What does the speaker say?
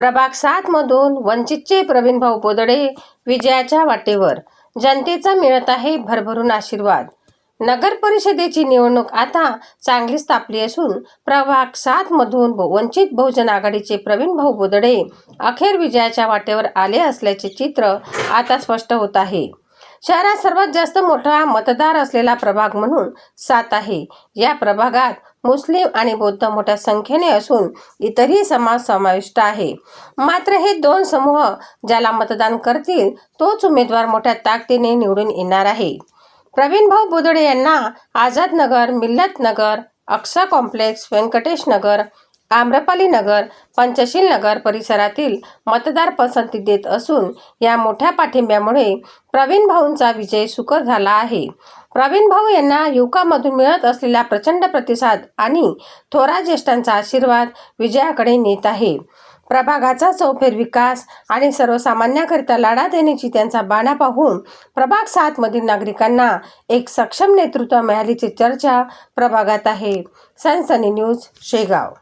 प्रभाग 7 मधून वंचितचे प्रवीण भाऊ बोदडे विजयाच्या वाटेवर. जनतेचा मिळत आहे भरभरून आशीर्वाद. नगर परिषदेची निवडणूक आता चांगलीच तापली असून प्रभाग 7 मधून वंचित बहुजन आघाडीचे प्रवीण भाऊ बोदडे अखेर विजयाच्या वाटेवर आले असल्याचे चित्र आता स्पष्ट होत आहे. शहरात सर्वात जास्त मोठा मतदार असलेला प्रभाग म्हणून 7 आहे. या प्रभागात मुस्लिम आणि बौद्ध मोठ्या संख्येने असून इतरही समाज समाविष्ट आहे. मात्र हे दोन समूह ज्याला मतदान करतील तोच उमेदवार मोठ्या ताकदीने निवडून येणार आहे. प्रवीण भाऊ बोदडे यांना आझाद नगर, मिल्लत नगर, अक्सा कॉम्प्लेक्स, व्यंकटेश नगर, आम्रपाली नगर, पंचशील नगर परिसरातील मतदार पसंती देत असून या मोठ्या पाठिंब्यामुळे प्रवीण भाऊंचा विजय सुकर झाला आहे. प्रवीण भाऊ यांना युवकांमधून मिळत असलेला प्रचंड प्रतिसाद आणि थोरा ज्येष्ठांचा आशीर्वाद विजयाकडे नेत आहे. प्रभागाचा चौफेर विकास आणि सर्वसामान्यांकरिता लढा देण्याची त्यांचा बाणा पाहून प्रभाग 7 मधील नागरिकांना एक सक्षम नेतृत्व मिळाल्याची चर्चा प्रभागात आहे. सनसनी न्यूज, शेगाव.